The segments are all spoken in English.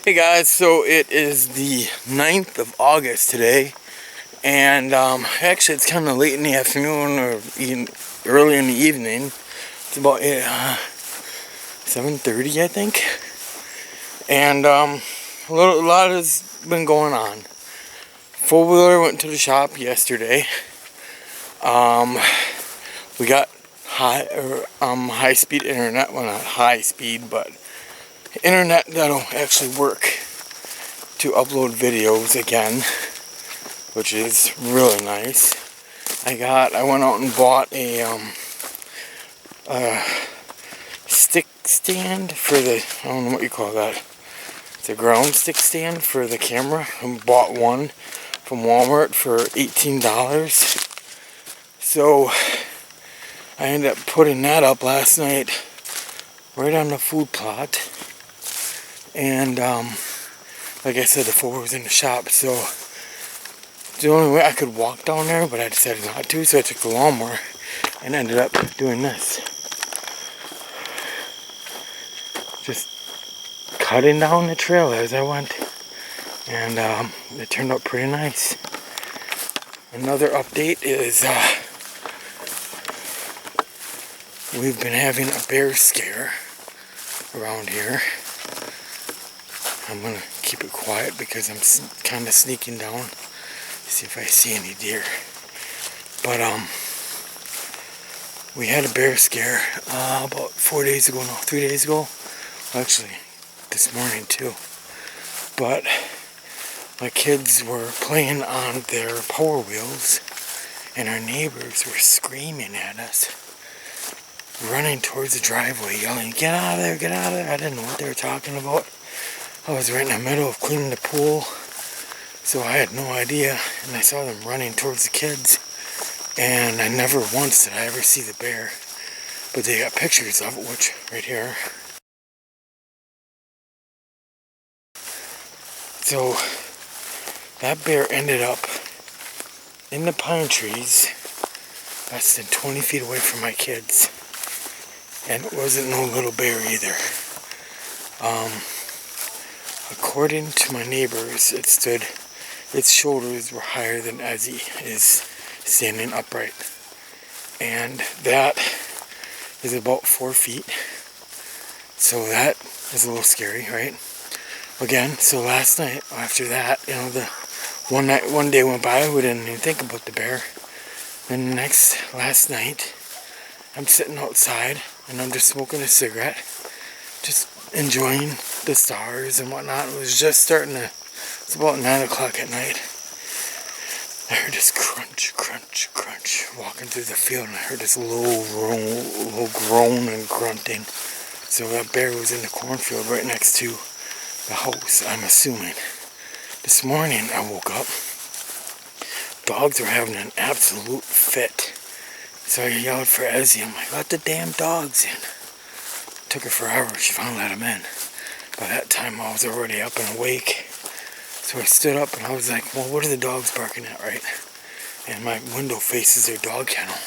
Hey guys, so it is the 9th of August today, and actually it's kind of late in the afternoon or even early in the evening. It's about 7:30, I think, and a lot has been going on. Four-wheeler went to the shop yesterday. We got high-speed internet. Well, not high speed, but internet that'll actually work to upload videos again, which is really nice. I went out and bought a stick stand for the, I don't know what you call that. It's a ground stick stand for the camera. I bought one from Walmart for $18. So I ended up putting that up last night right on the food plot. And like I said, the four was in the shop, so the only way I could walk down there, but I decided not to, so I took the lawnmower and ended up doing this. Just cutting down the trail as I went, and it turned out pretty nice. Another update is we've been having a bear scare around here. I'm gonna keep it quiet because I'm kind of sneaking down to see if I see any deer. But we had a bear scare about 3 days ago. Actually, this morning too. But my kids were playing on their Power Wheels, and our neighbors were screaming at us, running towards the driveway, yelling, "Get out of there, get out of there." I didn't know what they were talking about. I was right in the middle of cleaning the pool, so I had no idea, and I saw them running towards the kids, and I never once did I ever see the bear, but they got pictures of it, which right here. So that bear ended up in the pine trees less than 20 feet away from my kids, and it wasn't no little bear either. According to my neighbors, its shoulders were higher than Ezzy is standing upright, and that is about 4 feet. So that is a little scary, right? Again, so last night after that, the one day went by, we didn't even think about the bear. Then last night, I'm sitting outside and I'm just smoking a cigarette, just enjoying the stars and whatnot. It was just it's about 9 o'clock at night. I heard this crunch, crunch, crunch walking through the field, and I heard this low groan and grunting. So that bear was in the cornfield right next to the house, I'm assuming. This morning I woke up. Dogs were having an absolute fit. So I yelled for Ezzy. I'm like, "Let the damn dogs in." Took her forever. She finally let them in. By that time I was already up and awake. So I stood up and I was like, "Well, what are the dogs barking at, right?" And my window faces their dog kennel.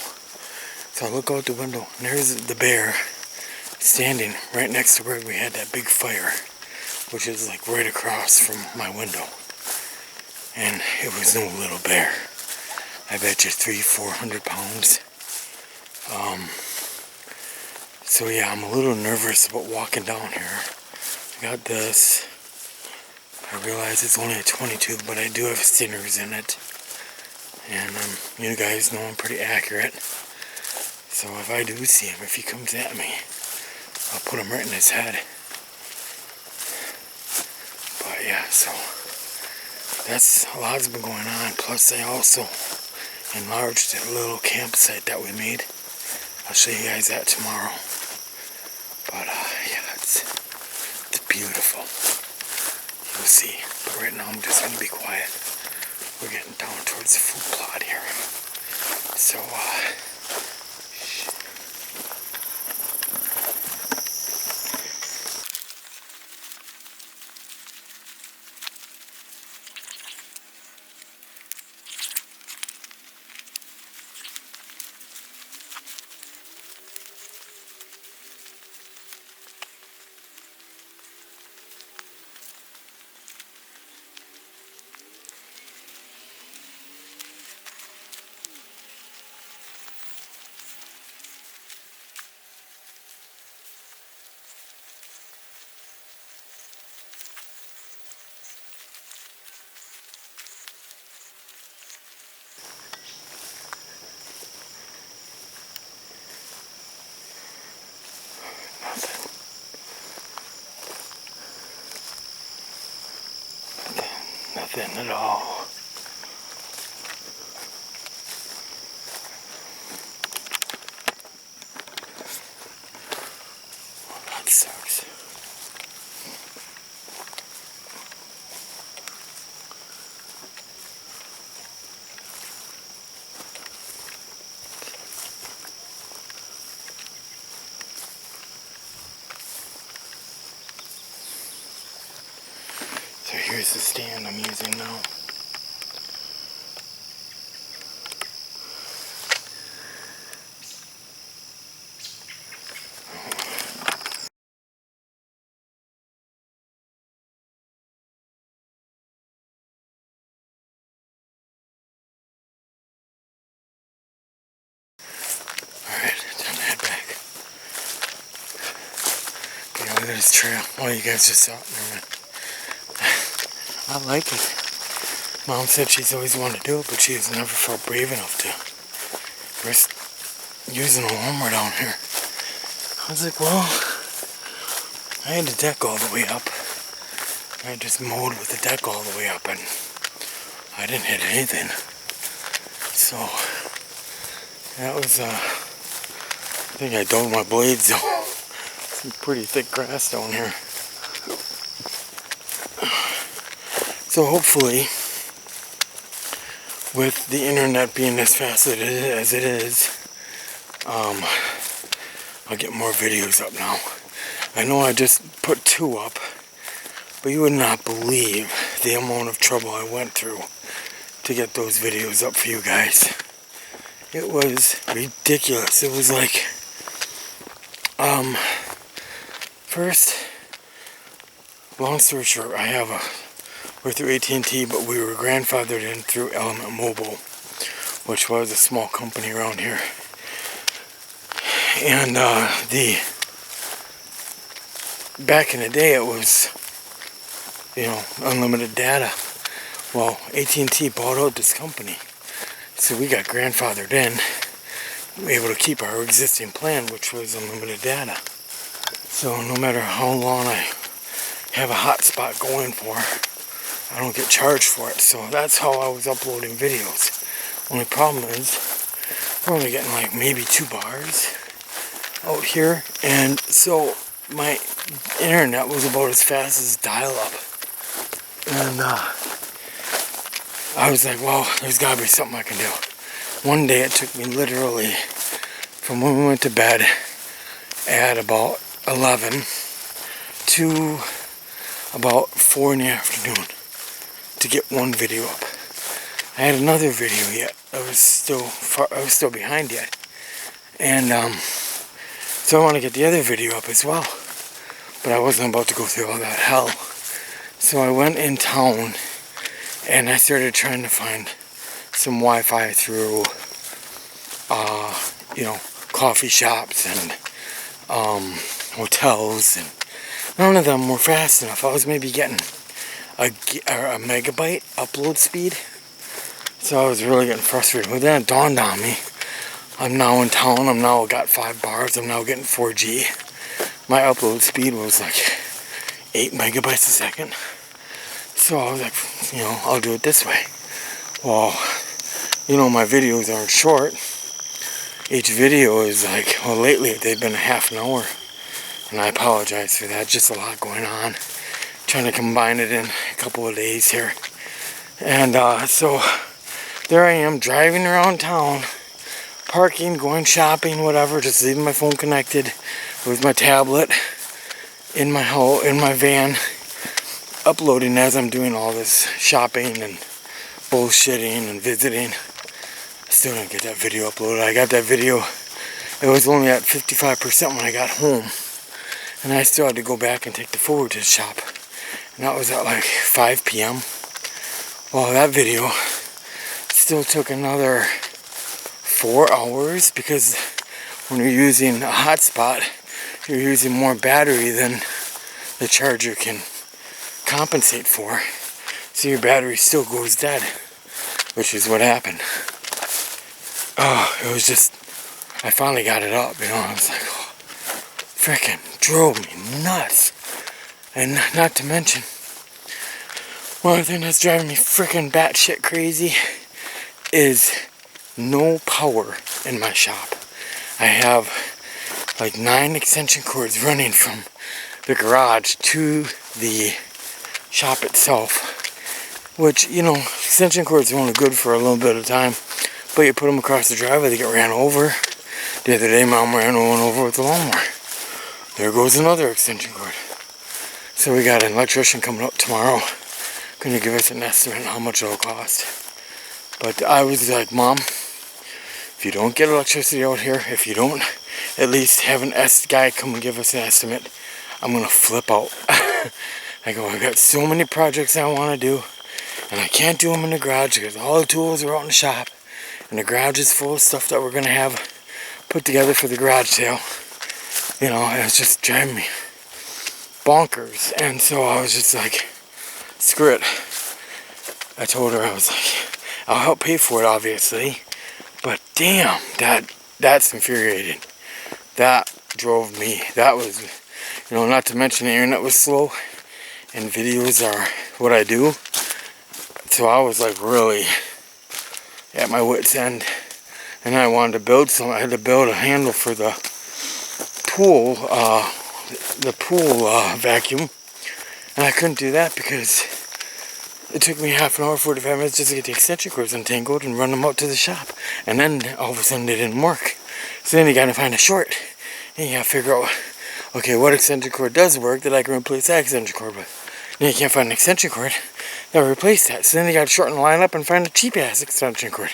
So I look out the window and there's the bear standing right next to where we had that big fire, which is like right across from my window. And it was no little bear. I bet you 300-400 pounds. So yeah, I'm a little nervous about walking down here. I got this. I realize it's only a 22, but I do have stingers in it. And you guys know I'm pretty accurate. So if I do see him, if he comes at me, I'll put him right in his head. But yeah, so that's a lot's been going on. Plus I also enlarged a little campsite that we made. I'll show you guys that tomorrow. But yeah, it's beautiful. You'll see. But right now I'm just gonna be quiet. We're getting down towards the food plot here. So nothing at all. That sucks. So here's the stand I'm using now. Alright, time to head back. Okay, look at this trail. Oh, you guys just saw it. Never mind. I like it. Mom said she's always wanted to do it, but she has never felt brave enough to risk using a lawnmower down here. I was like, well, I had the deck all the way up. I just mowed with the deck all the way up, and I didn't hit anything. So, that was, I think I dulled my blades though. Some pretty thick grass down here. So hopefully, with the internet being as fast as it is, I'll get more videos up now. I know I just put 2 up, but you would not believe the amount of trouble I went through to get those videos up for you guys. It was ridiculous. It was like, first, long story short, we're through AT&T, but we were grandfathered in through Element Mobile, which was a small company around here. And back in the day, it was, unlimited data. Well, AT&T bought out this company, so we got grandfathered in, able to keep our existing plan, which was unlimited data. So no matter how long I have a hotspot going for, I don't get charged for it. So that's how I was uploading videos. Only problem is, we're only getting like maybe 2 bars out here, and so my internet was about as fast as dial-up. And I was like, well, there's gotta be something I can do. One day it took me literally from when we went to bed at about 11 to about 4 in the afternoon to get one video up. I had another video yet. I was still behind yet. And so I want to get the other video up as well. But I wasn't about to go through all that hell. So I went in town and I started trying to find some Wi-Fi through coffee shops and hotels, and none of them were fast enough. I was maybe getting a megabyte upload speed, so I was really getting frustrated. But then it dawned on me, I'm now in town, I'm now got 5 bars, I'm now getting 4G. My upload speed was like 8 megabytes a second. So I was like, I'll do it this way. Well, my videos aren't short. Each video is like, well, lately they've been a half an hour. And I apologize for that, just a lot going on. Trying to combine it in a couple of days here. And so there I am driving around town, parking, going shopping, whatever, just leaving my phone connected with my tablet in my van, uploading as I'm doing all this shopping and bullshitting and visiting. I still didn't get that video uploaded. I got that video, it was only at 55% when I got home. And I still had to go back and take the forward to the shop. And that was at like 5 p.m. Well, that video still took another 4 hours, because when you're using a hotspot, you're using more battery than the charger can compensate for. So your battery still goes dead, which is what happened. Oh, it was just, I finally got it up, I was like, oh, frickin' drove me nuts. And not to mention, One thing that's driving me freaking batshit crazy is no power in my shop. I have like 9 extension cords running from the garage to the shop itself, which, you know, extension cords are only good for a little bit of time, but you put them across the driveway, they get ran over. The other day, Mom ran one over with the lawnmower. There goes another extension cord. So we got an electrician coming up tomorrow, gonna give us an estimate on how much it'll cost. But I was like, Mom, if you don't get electricity out here, if you don't at least have an guy come and give us an estimate, I'm gonna flip out. I go, I got so many projects I want to do, and I can't do them in the garage because all the tools are out in the shop, and the garage is full of stuff that we're gonna have put together for the garage sale. You know, and it's just driving me bonkers. And so I was just like, screw it. I told her, I was like, I'll help pay for it, obviously, but damn, that's infuriating. That drove me. That was, you know, not to mention the internet was slow, and videos are what I do. So I was like really at my wit's end, and I wanted to build some. I had to build a handle for the pool vacuum, and I couldn't do that because it took me half an hour, 45 minutes just to get the extension cords untangled and run them out to the shop. And then all of a sudden they didn't work. So then you gotta find a short, and you gotta figure out, okay, what extension cord does work that I can replace that extension cord with. Then you can't find an extension cord that will replace that. So then you gotta shorten the line up and find a cheap ass extension cord.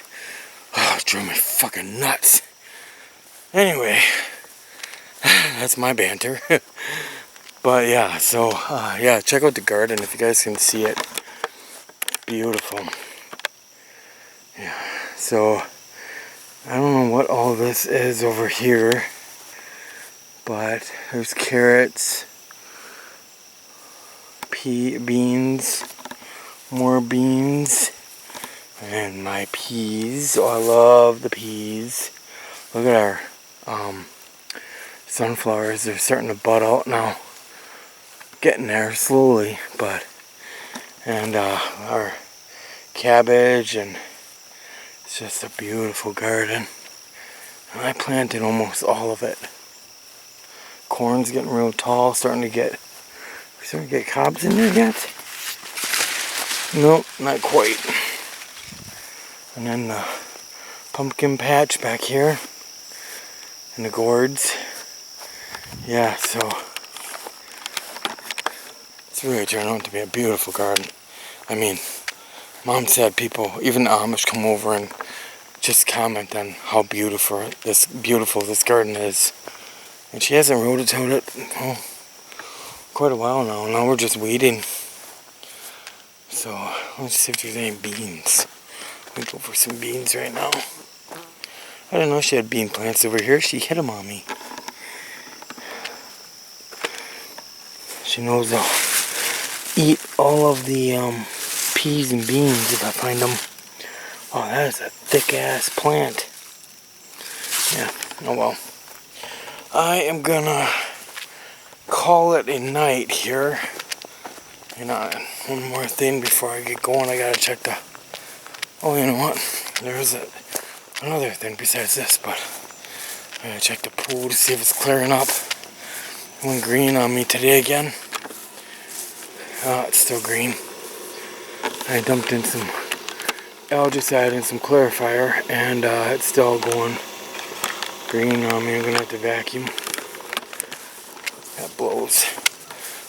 Oh, it drove me fucking nuts. Anyway, that's my banter. But yeah, so yeah, check out the garden if you guys can see it. Beautiful. Yeah, so I don't know what all this is over here, but there's carrots, beans, more beans, and my peas. Oh, I love the peas. Look at our sunflowers. They're starting to bud out now. Getting there slowly, but, and our cabbage, and it's just a beautiful garden. And I planted almost all of it. Corn's getting real tall, starting to get cobs in there yet? Nope, not quite. And then the pumpkin patch back here, and the gourds. Yeah, so it's really turned out to be a beautiful garden. I mean, Mom said people, even the Amish, come over and just comment on how beautiful this garden is. And she hasn't rototilled it quite a while now. Now we're just waiting. So let's see if there's any beans. We go for some beans right now. I didn't know she had bean plants over here. She hid them on me. She knows I'll eat all of the peas and beans if I find them. Oh, that is a thick ass plant. Yeah, oh well. I am gonna call it a night here. And one more thing before I get going, I gotta check the, oh, you know what? There's another thing besides this, but I gotta check the pool to see if it's clearing up. It went green on me today again. It's still green. I dumped in some algicide and some clarifier, and it's still going green on me. I'm gonna have to vacuum. That blows.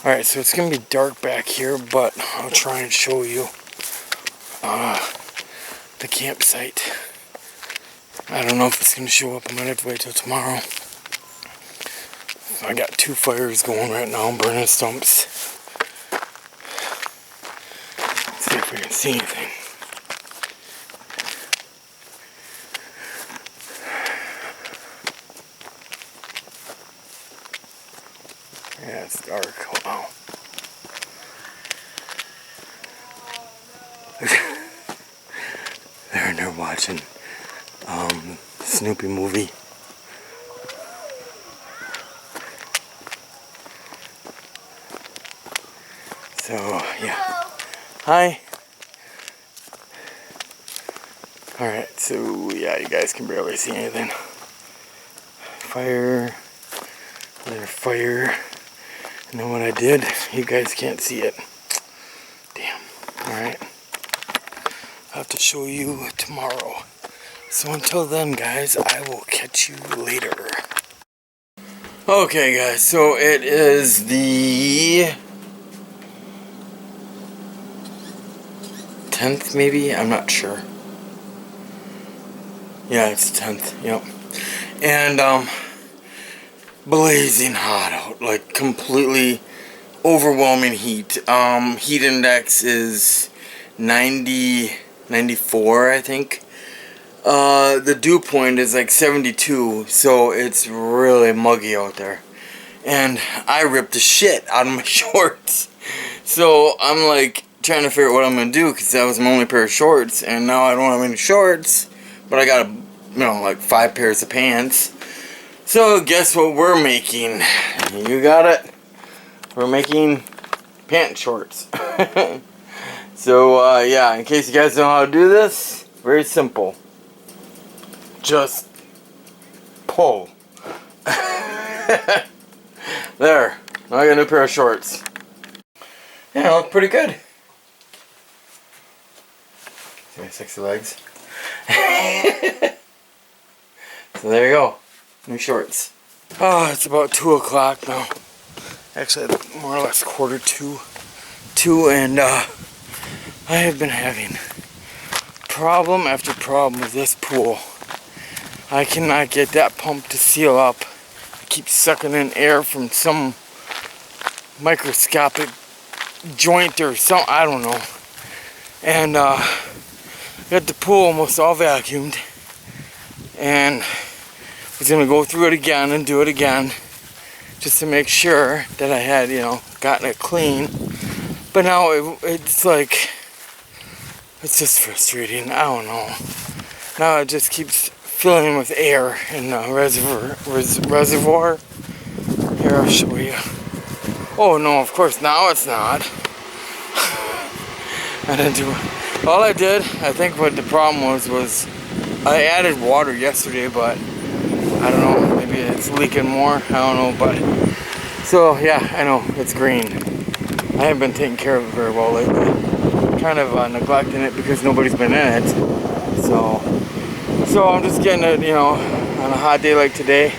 Alright, so it's gonna be dark back here, but I'll try and show you the campsite. I don't know if it's gonna show up. I might have to wait till tomorrow. I got 2 fires going right now, burning stumps. Let's see if we can see anything. Yeah, it's dark. Wow. They're watching Snoopy movie. So yeah, Hi. Alright, so yeah, you guys can barely see anything. Fire, another fire, and then what I did, you guys can't see it. Damn. Alright. I'll have to show you tomorrow. So until then, guys, I will catch you later. Okay, guys, so it is the 10th, maybe? I'm not sure. Yeah, it's 10th, yep. And, blazing hot out, like completely overwhelming heat. Heat index is 94, I think. The dew point is like 72, so it's really muggy out there. And I ripped the shit out of my shorts. So I'm like trying to figure out what I'm gonna do, because that was my only pair of shorts, and now I don't have any shorts, but I got like 5 pairs of pants. So guess what we're making? You got it. We're making pant shorts. So yeah, in case you guys know how to do this, very simple. Just pull. There. Now I got a new pair of shorts. Yeah, look pretty good. See my sexy legs? So there you go. New shorts. Oh, it's about 2 o'clock now. Actually, more or less 1:45, and I have been having problem after problem with this pool. I cannot get that pump to seal up. I keep sucking in air from some microscopic joint or something, I don't know. And got the pool almost all vacuumed, and was gonna go through it again and do it again just to make sure that I had, gotten it clean. But now it's like, it's just frustrating. I don't know. Now it just keeps filling with air in the reservoir. Here, I'll show you. Oh no, of course now it's not. I didn't do it. All I did, I think what the problem was I added water yesterday, but I don't know, maybe it's leaking more, I don't know, but so yeah, I know, it's green. I haven't been taking care of it very well lately. Kind of neglecting it because nobody's been in it. So I'm just getting it, on a hot day like today.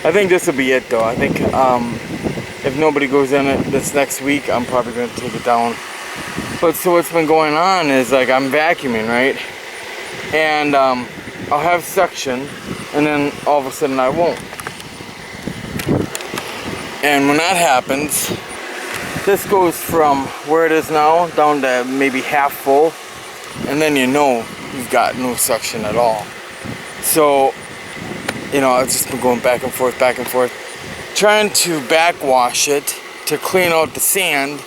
I think this will be it though. I think if nobody goes in it this next week, I'm probably going to take it down. But so what's been going on is, like, I'm vacuuming, right? And I'll have suction, and then all of a sudden I won't. And when that happens, this goes from where it is now down to maybe half full, and then you've got no suction at all. So, I've just been going back and forth, trying to backwash it to clean out the sand,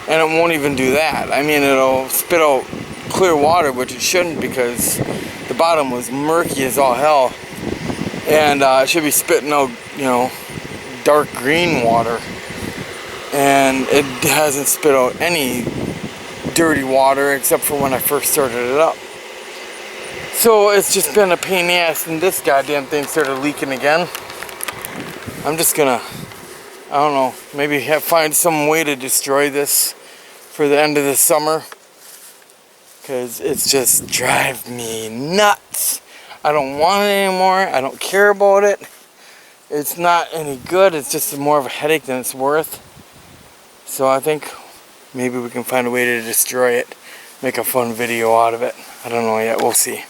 and it won't even do that. I mean, it'll spit out clear water, which it shouldn't, because the bottom was murky as all hell, and it should be spitting out, dark green water, and it hasn't spit out any dirty water except for when I first started it up. So it's just been a pain in the ass, and this goddamn thing started leaking again. I'm just gonna, I don't know, maybe find some way to destroy this for the end of the summer, because it's just drive me nuts. I don't want it anymore. I don't care about it. It's not any good. It's just more of a headache than it's worth. So I think maybe we can find a way to destroy it, make a fun video out of it. I don't know yet. We'll see.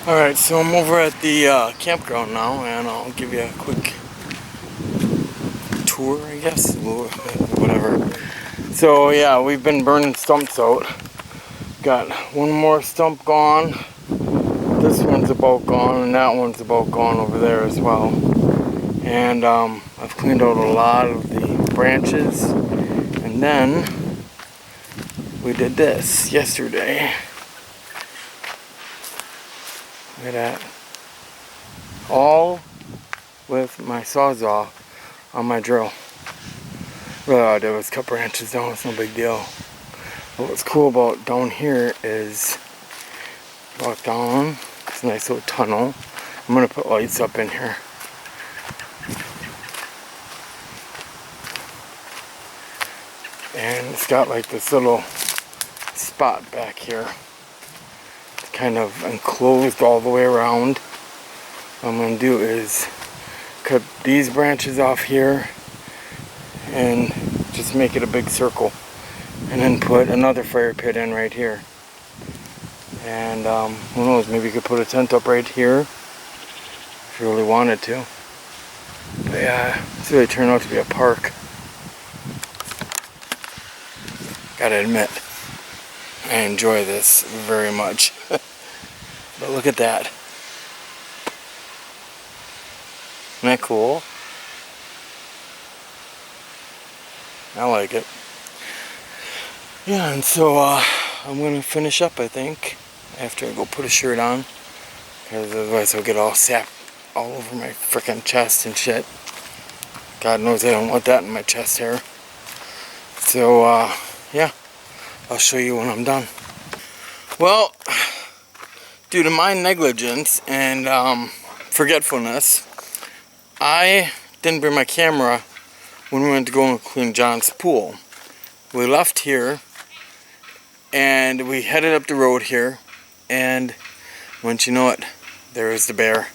Alright, so I'm over at the campground now, and I'll give you a quick tour, I guess. Whatever. So yeah, we've been burning stumps out. Got one more stump gone. This one's about gone, and that one's about gone over there as well. And I've cleaned out a lot of the branches. And then we did this yesterday. Look at that. All with my Sawzall on my drill. Really all I did was cut branches down, it's no big deal. What's cool about down here is, walk down, it's a nice little tunnel. I'm gonna put lights up in here. And it's got like this little spot back here. It's kind of enclosed all the way around. What I'm gonna do is cut these branches off here and just make it a big circle. And then put another fire pit in right here. And who knows, maybe you could put a tent up right here if you really wanted to. But yeah, it's really turned out to be a park. Gotta admit, I enjoy this very much. But look at that. Isn't that cool? I like it. Yeah, and so I'm gonna finish up, I think, after I go put a shirt on, because otherwise I'll get all sap all over my frickin' chest and shit. God knows I don't want that in my chest hair. So yeah, I'll show you when I'm done. Well, due to my negligence and forgetfulness, I didn't bring my camera when we went to go and clean John's pool. We left here and we headed up the road here, and once you know it, there is the bear.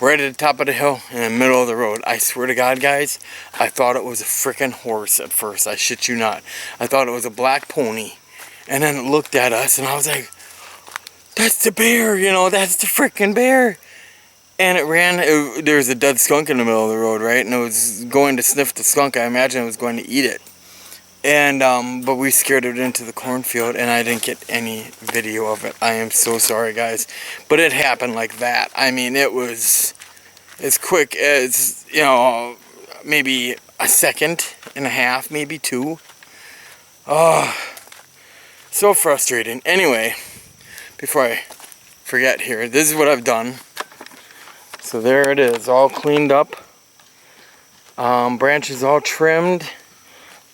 Right at the top of the hill in the middle of the road. I swear to God, guys, I thought it was a freaking horse at first. I shit you not. I thought it was a black pony. And then it looked at us and I was like, that's the bear, you know, that's the freaking bear. And it ran, there was a dead skunk in the middle of the road, right? And it was going to sniff the skunk. I imagine it was going to eat it. And, but we scared it into the cornfield and I didn't get any video of it. I am so sorry, guys. But it happened like that. I mean, it was as quick as, you know, maybe a second and a half, maybe two. Oh, so frustrating. Anyway, before I forget here, this is what I've done. So there it is, all cleaned up. Branches all trimmed.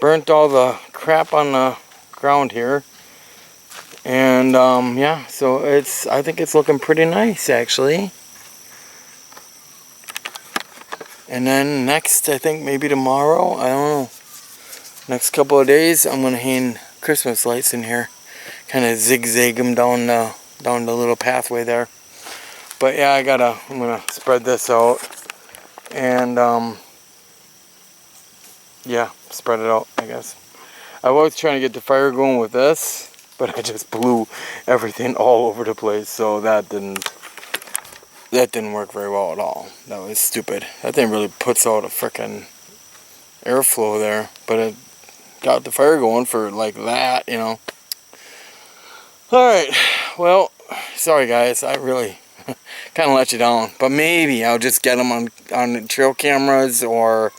Burnt all the crap on the ground here. And yeah, so I think it's looking pretty nice actually. And then next, I think maybe tomorrow, I don't know, next couple of days, I'm gonna hang Christmas lights in here. Kind of zigzag them down the little pathway there. But yeah, I'm gonna spread this out. And yeah, spread it out, I guess. I was trying to get the fire going with this, but I just blew everything all over the place, so that didn't work very well at all. That was stupid. That thing really puts out a frickin' airflow there, but it got the fire going for like that, you know. Alright, well, sorry guys, I really kind of let you down, but maybe I'll just get them on the trail cameras or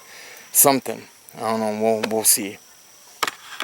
something. I don't know, we'll see.